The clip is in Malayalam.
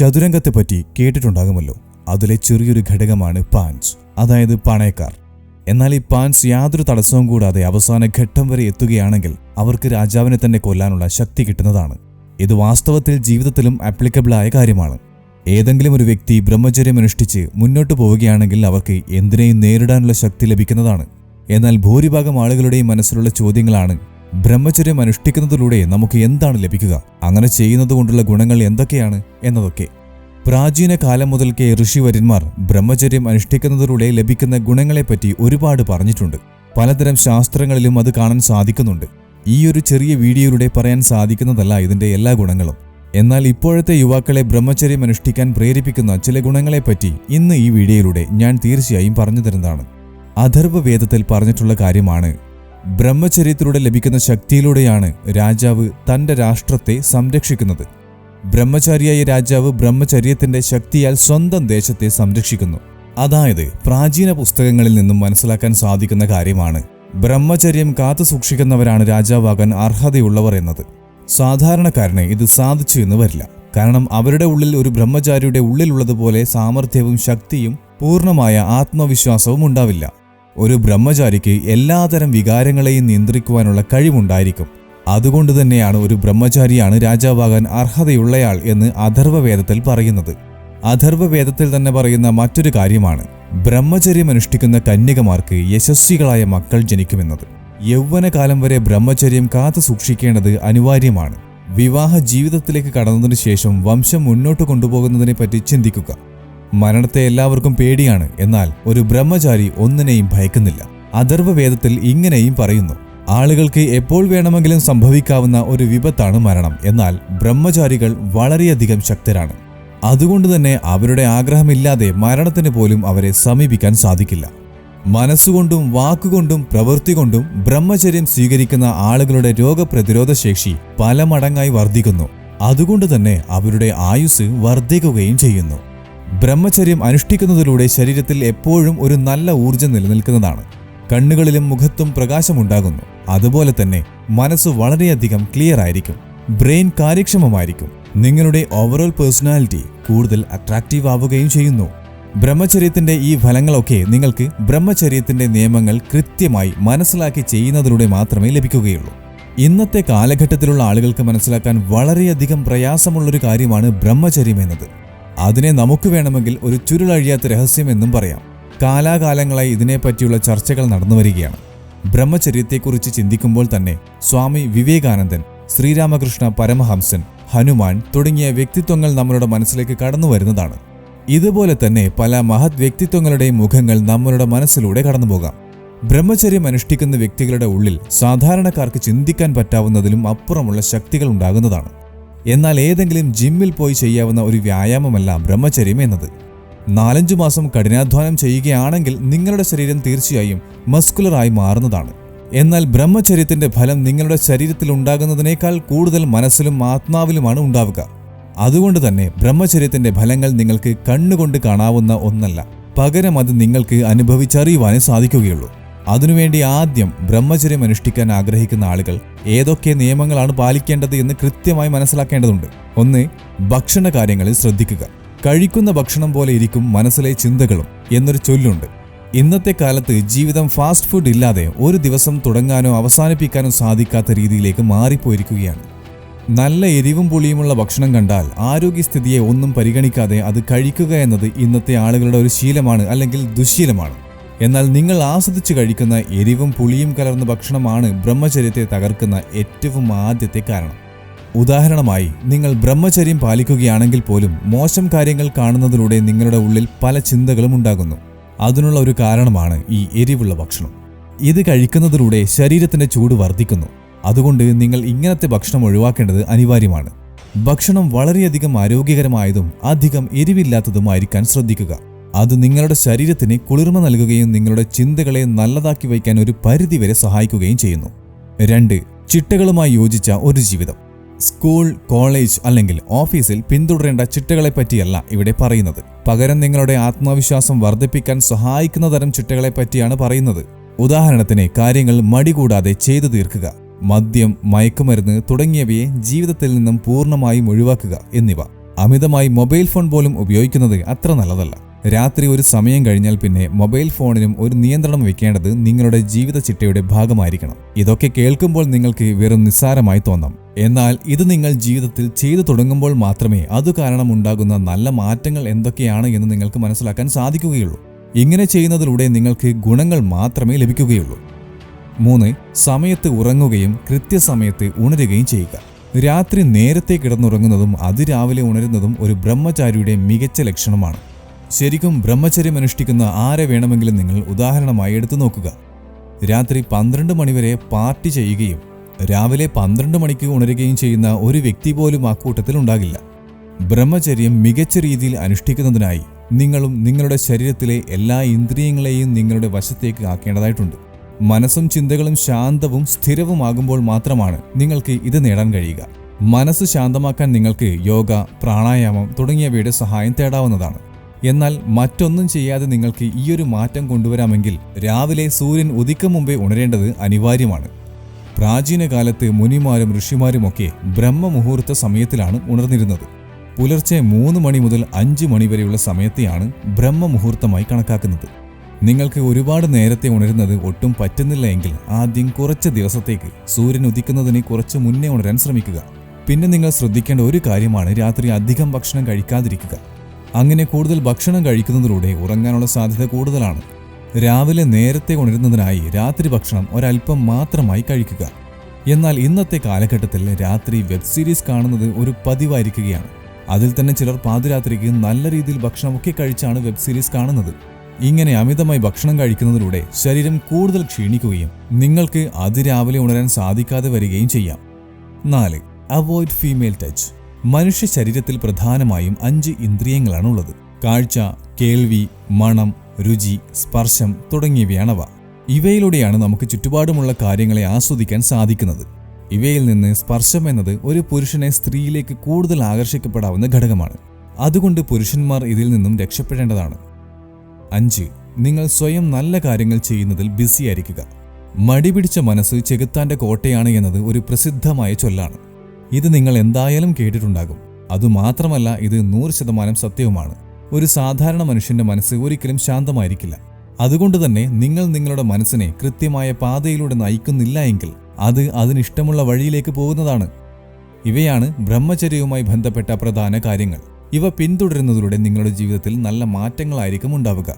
ചതുരംഗത്തെപ്പറ്റി കേട്ടിട്ടുണ്ടാകുമല്ലോ. അതിലെ ചെറിയൊരു ഘടകമാണ് പാൻസ്, അതായത് പണയക്കാർ. എന്നാൽ ഈ പാൻസ് യാതൊരു തടസ്സവും കൂടാതെ അവസാന ഘട്ടം വരെ എത്തുകയാണെങ്കിൽ അവർക്ക് രാജാവിനെ തന്നെ കൊല്ലാനുള്ള ശക്തി കിട്ടുന്നതാണ്. ഇത് വാസ്തവത്തിൽ ജീവിതത്തിലും ആപ്ലിക്കബിളായ കാര്യമാണ്. ഏതെങ്കിലും ഒരു വ്യക്തി ബ്രഹ്മചര്യം അനുഷ്ഠിച്ച് മുന്നോട്ട് പോവുകയാണെങ്കിൽ അവർക്ക് എന്തിനേയും നേരിടാനുള്ള ശക്തി ലഭിക്കുന്നതാണ്. എന്നാൽ ഭൂരിഭാഗം ആളുകളുടെയും മനസ്സിലുള്ള ചോദ്യങ്ങളാണ്: ബ്രഹ്മചര്യം അനുഷ്ഠിക്കുന്നതിലൂടെ നമുക്ക് എന്താണ് ലഭിക്കുക, അങ്ങനെ ചെയ്യുന്നതുകൊണ്ടുള്ള ഗുണങ്ങൾ എന്തൊക്കെയാണ് എന്നതൊക്കെ. പ്രാചീന കാലം മുതൽക്കേ ഋഷിവര്യന്മാർ ബ്രഹ്മചര്യം അനുഷ്ഠിക്കുന്നതിലൂടെ ലഭിക്കുന്ന ഗുണങ്ങളെപ്പറ്റി ഒരുപാട് പറഞ്ഞിട്ടുണ്ട്. പലതരം ശാസ്ത്രങ്ങളിലും അത് കാണാൻ സാധിക്കുന്നുണ്ട്. ഈ ഒരു ചെറിയ വീഡിയോയിലൂടെ പറയാൻ സാധിക്കുന്നതല്ല ഇതിന്റെ എല്ലാ ഗുണങ്ങളും. എന്നാൽ ഇപ്പോഴത്തെ യുവാക്കളെ ബ്രഹ്മചര്യം അനുഷ്ഠിക്കാൻ പ്രേരിപ്പിക്കുന്ന ചില ഗുണങ്ങളെപ്പറ്റി ഇന്ന് ഈ വീഡിയോയിലൂടെ ഞാൻ തീർച്ചയായും പറഞ്ഞു തരുന്നതാണ്. അഥർവവേദത്തിൽ പറഞ്ഞിട്ടുള്ള കാര്യമാണ്: ബ്രഹ്മചര്യത്തിലൂടെ ലഭിക്കുന്ന ശക്തിയിലൂടെയാണ് രാജാവ് തന്റെ രാഷ്ട്രത്തെ സംരക്ഷിക്കുന്നത്. ബ്രഹ്മചാരിയായ രാജാവ് ബ്രഹ്മചര്യത്തിന്റെ ശക്തിയാൽ സ്വന്തം ദേശത്തെ സംരക്ഷിക്കുന്നു. അതായത് പ്രാചീന പുസ്തകങ്ങളിൽ നിന്നും മനസ്സിലാക്കാൻ സാധിക്കുന്ന കാര്യമാണ് ബ്രഹ്മചര്യം കാത്തു സൂക്ഷിക്കുന്നവരാണ് രാജാവാകാൻ അർഹതയുള്ളവർ എന്നത്. സാധാരണക്കാരന് ഇത് സാധിച്ചു എന്ന് വരില്ല. കാരണം അവരുടെ ഉള്ളിൽ ഒരു ബ്രഹ്മചാരിയുടെ ഉള്ളിലുള്ളതുപോലെ സാമർഥ്യവും ശക്തിയും പൂർണ്ണമായ ആത്മവിശ്വാസവും ഉണ്ടാവില്ല. ഒരു ബ്രഹ്മചാരിക്ക് എല്ലാതരം വികാരങ്ങളെയും നിയന്ത്രിക്കുവാനുള്ള കഴിവുണ്ടായിരിക്കും. അതുകൊണ്ട് തന്നെയാണ് ഒരു ബ്രഹ്മചാരിയാണ് രാജാവാകാൻ അർഹതയുള്ളയാൾ എന്ന് അഥർവവേദത്തിൽ പറയുന്നത്. അഥർവവേദത്തിൽ തന്നെ പറയുന്ന മറ്റൊരു കാര്യമാണ് ബ്രഹ്മചര്യം അനുഷ്ഠിക്കുന്ന കന്യകമാർക്ക് യശസ്വികളായ മക്കൾ ജനിക്കുമെന്നത്. യൗവനകാലം വരെ ബ്രഹ്മചര്യം കാത്തു സൂക്ഷിക്കേണ്ടത് അനിവാര്യമാണ്. വിവാഹ ജീവിതത്തിലേക്ക് കടന്നതിനു ശേഷം വംശം മുന്നോട്ട് കൊണ്ടുപോകുന്നതിനെ പറ്റി ചിന്തിക്കുക. മരണത്തെ എല്ലാവർക്കും പേടിയാണ്, എന്നാൽ ഒരു ബ്രഹ്മചാരി ഒന്നിനെയും ഭയക്കുന്നില്ല. അഥർവവേദത്തിൽ ഇങ്ങനെയും പറയുന്നു: ആളുകൾക്ക് എപ്പോൾ വേണമെങ്കിലും സംഭവിക്കാവുന്ന ഒരു വിപത്താണ് മരണം. എന്നാൽ ബ്രഹ്മചാരികൾ വളരെയധികം ശക്തരാണ്. അതുകൊണ്ട് തന്നെ അവരുടെ ആഗ്രഹമില്ലാതെ മരണത്തിന് പോലും അവരെ സമീപിക്കാൻ സാധിക്കില്ല. മനസ്സുകൊണ്ടും വാക്കുകൊണ്ടും പ്രവൃത്തി കൊണ്ടും ബ്രഹ്മചര്യം സ്വീകരിക്കുന്ന ആളുകളുടെ രോഗപ്രതിരോധ ശേഷി പല മടങ്ങായി വർദ്ധിക്കുന്നു. അതുകൊണ്ട് തന്നെ അവരുടെ ആയുസ് വർദ്ധിക്കുകയും ചെയ്യുന്നു. ബ്രഹ്മചര്യം അനുഷ്ഠിക്കുന്നതിലൂടെ ശരീരത്തിൽ എപ്പോഴും ഒരു നല്ല ഊർജ്ജം നിലനിൽക്കുന്നതാണ്. കണ്ണുകളിലും മുഖത്തും പ്രകാശമുണ്ടാകുന്നു. അതുപോലെ തന്നെ മനസ്സ് വളരെയധികം ക്ലിയർ ആയിരിക്കും. ബ്രെയിൻ കാര്യക്ഷമമായിരിക്കും. നിങ്ങളുടെ ഓവറോൾ പേഴ്സണാലിറ്റി കൂടുതൽ അട്രാക്റ്റീവ് ആവുകയും ചെയ്യുന്നു. ബ്രഹ്മചര്യത്തിന്റെ ഈ ഫലങ്ങളൊക്കെ നിങ്ങൾക്ക് ബ്രഹ്മചര്യത്തിന്റെ നിയമങ്ങൾ കൃത്യമായി മനസ്സിലാക്കി ചെയ്യുന്നതിലൂടെ മാത്രമേ ലഭിക്കുകയുള്ളൂ. ഇന്നത്തെ കാലഘട്ടത്തിലുള്ള ആളുകൾക്ക് മനസ്സിലാക്കാൻ വളരെയധികം പ്രയാസമുള്ളൊരു കാര്യമാണ് ബ്രഹ്മചര്യം എന്നത്. അതിനെ നമുക്ക് വേണമെങ്കിൽ ഒരു ചുരുളഴിയാത്ത രഹസ്യമെന്നും പറയാം. കാലാകാലങ്ങളായി ഇതിനെപ്പറ്റിയുള്ള ചർച്ചകൾ നടന്നു വരികയാണ്. ബ്രഹ്മചര്യത്തെക്കുറിച്ച് ചിന്തിക്കുമ്പോൾ തന്നെ സ്വാമി വിവേകാനന്ദൻ, ശ്രീരാമകൃഷ്ണ പരമഹംസൻ, ഹനുമാൻ തുടങ്ങിയ വ്യക്തിത്വങ്ങൾ നമ്മളുടെ മനസ്സിലേക്ക് കടന്നു വരുന്നതാണ്. ഇതുപോലെ തന്നെ പല മഹത് വ്യക്തിത്വങ്ങളുടെയും മുഖങ്ങൾ നമ്മളുടെ മനസ്സിലൂടെ കടന്നുപോകാം. ബ്രഹ്മചര്യം അനുഷ്ഠിക്കുന്ന വ്യക്തികളുടെ ഉള്ളിൽ സാധാരണക്കാർക്ക് ചിന്തിക്കാൻ പറ്റാവുന്നതിലും അപ്പുറമുള്ള ശക്തികൾ ഉണ്ടാകുന്നതാണ്. എന്നാൽ ഏതെങ്കിലും ജിമ്മിൽ പോയി ചെയ്യാവുന്ന ഒരു വ്യായാമമല്ല ബ്രഹ്മചര്യം എന്നത്. 4-5 മാസം കഠിനാധ്വാനം ചെയ്യുകയാണെങ്കിൽ നിങ്ങളുടെ ശരീരം തീർച്ചയായും മസ്കുലറായി മാറുന്നതാണ്. എന്നാൽ ബ്രഹ്മചര്യത്തിന്റെ ഫലം നിങ്ങളുടെ ശരീരത്തിൽ ഉണ്ടാകുന്നതിനേക്കാൾ കൂടുതൽ മനസ്സിലും ആത്മാവിലുമാണ് ഉണ്ടാവുക. അതുകൊണ്ട് തന്നെ ബ്രഹ്മചര്യത്തിന്റെ ഫലങ്ങൾ നിങ്ങൾക്ക് കണ്ണുകൊണ്ട് കാണാവുന്ന ഒന്നല്ല, പകരം അത് നിങ്ങൾക്ക് അനുഭവിച്ചറിയുവാനേ സാധിക്കുകയുള്ളൂ. അതിനുവേണ്ടി ആദ്യം ബ്രഹ്മചര്യം അനുഷ്ഠിക്കാൻ ആഗ്രഹിക്കുന്ന ആളുകൾ ഏതൊക്കെ നിയമങ്ങളാണ് പാലിക്കേണ്ടത് എന്ന് കൃത്യമായി മനസ്സിലാക്കേണ്ടതുണ്ട്. 1. ഭക്ഷണ കാര്യങ്ങളിൽ ശ്രദ്ധിക്കുക. കഴിക്കുന്ന ഭക്ഷണം പോലെ ഇരിക്കും മനസ്സിലെ ചിന്തകളും എന്നൊരു ചൊല്ലുണ്ട്. ഇന്നത്തെ കാലത്ത് ജീവിതം ഫാസ്റ്റ് ഫുഡ് ഇല്ലാതെ ഒരു ദിവസം തുടങ്ങാനോ അവസാനിപ്പിക്കാനോ സാധിക്കാത്ത രീതിയിലേക്ക് മാറിപ്പോയിരിക്കുകയാണ്. നല്ല എരിവും പുളിയുമുള്ള ഭക്ഷണം കണ്ടാൽ ആരോഗ്യസ്ഥിതിയെ ഒന്നും പരിഗണിക്കാതെ അത് കഴിക്കുക എന്നത് ഇന്നത്തെ ആളുകളുടെ ഒരു ശീലമാണ്, അല്ലെങ്കിൽ ദുശ്ശീലമാണ്. എന്നാൽ നിങ്ങൾ ആസ്വദിച്ച് കഴിക്കുന്ന എരിവും പുളിയും കലർന്ന ഭക്ഷണമാണ് ബ്രഹ്മചര്യത്തെ തകർക്കുന്ന ഏറ്റവും ആദ്യത്തെ കാരണം. ഉദാഹരണമായി, നിങ്ങൾ ബ്രഹ്മചര്യം പാലിക്കുകയാണെങ്കിൽ പോലും മോശം കാര്യങ്ങൾ കാണുന്നതിലൂടെ നിങ്ങളുടെ ഉള്ളിൽ പല ചിന്തകളും ഉണ്ടാകുന്നു. അതിനുള്ള ഒരു കാരണമാണ് ഈ എരിവുള്ള ഭക്ഷണം. ഇത് കഴിക്കുന്നതിലൂടെ ശരീരത്തിന്റെ ചൂട് വർദ്ധിക്കുന്നു. അതുകൊണ്ട് നിങ്ങൾ ഇങ്ങനത്തെ ഭക്ഷണം ഒഴിവാക്കേണ്ടത് അനിവാര്യമാണ്. ഭക്ഷണം വളരെയധികം ആരോഗ്യകരമായതും അധികം എരിവില്ലാത്തതുമായിരിക്കാൻ ശ്രദ്ധിക്കുക. അത് നിങ്ങളുടെ ശരീരത്തിന് കുളിർമ നൽകുകയും നിങ്ങളുടെ ചിന്തകളെ നല്ലതാക്കി വയ്ക്കാൻ ഒരു പരിധിവരെ സഹായിക്കുകയും ചെയ്യുന്നു. 2. ചിട്ടകളുമായി യോജിച്ച ഒരു ജീവിതം. സ്കൂൾ, കോളേജ് അല്ലെങ്കിൽ ഓഫീസിൽ പിന്തുടരേണ്ട ചിട്ടകളെപ്പറ്റിയല്ല ഇവിടെ പറയുന്നത്. പകരം നിങ്ങളുടെ ആത്മവിശ്വാസം വർദ്ധിപ്പിക്കാൻ സഹായിക്കുന്ന തരം ചിട്ടകളെപ്പറ്റിയാണ് പറയുന്നത്. ഉദാഹരണത്തിന്, കാര്യങ്ങൾ മടികൂടാതെ ചെയ്തു തീർക്കുക, മദ്യം, മയക്കുമരുന്ന് തുടങ്ങിയവയെ ജീവിതത്തിൽ നിന്നും പൂർണ്ണമായും ഒഴിവാക്കുക എന്നിവ. അമിതമായി മൊബൈൽ ഫോൺ പോലും ഉപയോഗിക്കുന്നത് അത്ര നല്ലതല്ല. രാത്രി ഒരു സമയം കഴിഞ്ഞാൽ പിന്നെ മൊബൈൽ ഫോണിനും ഒരു നിയന്ത്രണം വെക്കേണ്ടത് നിങ്ങളുടെ ജീവിത ചിട്ടയുടെ ഭാഗമായിരിക്കണം. ഇതൊക്കെ കേൾക്കുമ്പോൾ നിങ്ങൾക്ക് വെറും നിസ്സാരമായി തോന്നാം. എന്നാൽ ഇത് നിങ്ങൾ ജീവിതത്തിൽ ചെയ്തു തുടങ്ങുമ്പോൾ മാത്രമേ അതു കാരണം ഉണ്ടാകുന്ന നല്ല മാറ്റങ്ങൾ എന്തൊക്കെയാണ് എന്ന് നിങ്ങൾക്ക് മനസ്സിലാക്കാൻ സാധിക്കുകയുള്ളൂ. ഇങ്ങനെ ചെയ്യുന്നതിലൂടെ നിങ്ങൾക്ക് ഗുണങ്ങൾ മാത്രമേ ലഭിക്കുകയുള്ളൂ. 3. സമയത്ത് ഉറങ്ങുകയും കൃത്യസമയത്ത് ഉണരുകയും ചെയ്യുക. രാത്രി നേരത്തെ കിടന്നുറങ്ങുന്നതും അതിരാവിലെ ഉണരുന്നതും ഒരു ബ്രഹ്മചാരിയുടെ മികച്ച ലക്ഷണമാണ്. ശരിക്കും ബ്രഹ്മചര്യം അനുഷ്ഠിക്കുന്ന ആരെ വേണമെങ്കിലും നിങ്ങൾ ഉദാഹരണമായി എടുത്തു നോക്കുക. രാത്രി 12 മണിവരെ പാർട്ടി ചെയ്യുകയും രാവിലെ 12 മണിക്ക് ഉണരുകയും ചെയ്യുന്ന ഒരു വ്യക്തി പോലും ആ കൂട്ടത്തിൽ ഉണ്ടാകില്ല. ബ്രഹ്മചര്യം മികച്ച രീതിയിൽ അനുഷ്ഠിക്കുന്നതിനായി നിങ്ങളും നിങ്ങളുടെ ശരീരത്തിലെ എല്ലാ ഇന്ദ്രിയങ്ങളെയും നിങ്ങളുടെ വശത്തേക്ക് ആക്കേണ്ടതായിട്ടുണ്ട്. മനസ്സും ചിന്തകളും ശാന്തവും സ്ഥിരവുമാകുമ്പോൾ മാത്രമാണ് നിങ്ങൾക്ക് ഇത് നേടാൻ കഴിയുക. മനസ്സ് ശാന്തമാക്കാൻ നിങ്ങൾക്ക് യോഗ, പ്രാണായാമം തുടങ്ങിയവയുടെ സഹായം തേടാവുന്നതാണ്. എന്നാൽ മറ്റൊന്നും ചെയ്യാതെ നിങ്ങൾക്ക് ഈയൊരു മാറ്റം കൊണ്ടുവരാമെങ്കിൽ രാവിലെ സൂര്യൻ ഉദിക്കും മുമ്പേ ഉണരേണ്ടത് അനിവാര്യമാണ്. പ്രാചീന കാലത്ത് മുനിമാരും ഋഷിമാരുമൊക്കെ ബ്രഹ്മമുഹൂർത്ത സമയത്തിലാണ് ഉണർന്നിരുന്നത്. പുലർച്ചെ 3 മണി മുതൽ 5 മണി വരെയുള്ള സമയത്തെയാണ് ബ്രഹ്മമുഹൂർത്തമായി കണക്കാക്കുന്നത്. നിങ്ങൾക്ക് ഒരുപാട് നേരത്തെ ഉണരുന്നത് ഒട്ടും പറ്റുന്നില്ല എങ്കിൽ ആദ്യം കുറച്ച് ദിവസത്തേക്ക് സൂര്യൻ ഉദിക്കുന്നതിന് കുറച്ച് മുന്നേ ഉണരാൻ ശ്രമിക്കുക. പിന്നെ നിങ്ങൾ ശ്രദ്ധിക്കേണ്ട ഒരു കാര്യമാണ് രാത്രി അധികം ഭക്ഷണം കഴിക്കാതിരിക്കുക. അങ്ങനെ കൂടുതൽ ഭക്ഷണം കഴിക്കുന്നതിലൂടെ ഉറങ്ങാനുള്ള സാധ്യത കൂടുതലാണ്. രാവിലെ നേരത്തെ ഉണരുന്നതിനായി രാത്രി ഭക്ഷണം ഒരൽപ്പം മാത്രമായി കഴിക്കുക. എന്നാൽ ഇന്നത്തെ കാലഘട്ടത്തിൽ രാത്രി വെബ് സീരീസ് കാണുന്നത് ഒരു പതിവായിരിക്കുകയാണ്. അതിൽ തന്നെ ചിലർ പാതിരാത്രിക്ക് നല്ല രീതിയിൽ ഭക്ഷണമൊക്കെ കഴിച്ചാണ് വെബ് സീരീസ് കാണുന്നത്. ഇങ്ങനെ അമിതമായി ഭക്ഷണം കഴിക്കുന്നതിലൂടെ ശരീരം കൂടുതൽ ക്ഷീണിക്കുകയും നിങ്ങൾക്ക് അതിരാവിലെ ഉണരാൻ സാധിക്കാതെ വരികയും ചെയ്യാം. 4. Avoid female touch. മനുഷ്യ ശരീരത്തിൽ പ്രധാനമായും 5 ഇന്ദ്രിയങ്ങളാണുള്ളത്. കാഴ്ച, കേൾവി, മണം, രുചി, സ്പർശം തുടങ്ങിയവയാണവ. ഇവയിലൂടെയാണ് നമുക്ക് ചുറ്റുപാടുമുള്ള കാര്യങ്ങളെ ആസ്വദിക്കാൻ സാധിക്കുന്നത്. ഇവയിൽ നിന്ന് സ്പർശം എന്നത് ഒരു പുരുഷനെ സ്ത്രീയിലേക്ക് കൂടുതൽ ആകർഷിക്കപ്പെടാവുന്ന ഘടകമാണ്. അതുകൊണ്ട് പുരുഷന്മാർ ഇതിൽ നിന്നും രക്ഷപ്പെടേണ്ടതാണ്. 5. നിങ്ങൾ സ്വയം നല്ല കാര്യങ്ങൾ ചെയ്യുന്നതിൽ ബിസിയായിരിക്കുക. മടിപിടിച്ച മനസ്സ് ചെകുത്താന്റെ കോട്ടയാണ് എന്നത് ഒരു പ്രസിദ്ധമായ ചൊല്ലാണ്. ഇത് നിങ്ങൾ എന്തായാലും കേട്ടിട്ടുണ്ടാകും. അതുമാത്രമല്ല, ഇത് 100% സത്യവുമാണ്. ഒരു സാധാരണ മനുഷ്യന്റെ മനസ്സ് ഒരിക്കലും ശാന്തമായിരിക്കില്ല. അതുകൊണ്ട് തന്നെ നിങ്ങൾ നിങ്ങളുടെ മനസ്സിനെ കൃത്യമായ പാതയിലൂടെ നയിക്കുന്നില്ല എങ്കിൽ അത് അതിനിഷ്ടമുള്ള വഴിയിലേക്ക് പോകുന്നതാണ്. ഇവയാണ് ബ്രഹ്മചര്യവുമായി ബന്ധപ്പെട്ട പ്രധാന കാര്യങ്ങൾ. ഇവ പിന്തുടരുന്നതിലൂടെ നിങ്ങളുടെ ജീവിതത്തിൽ നല്ല മാറ്റങ്ങളായിരിക്കും ഉണ്ടാവുക.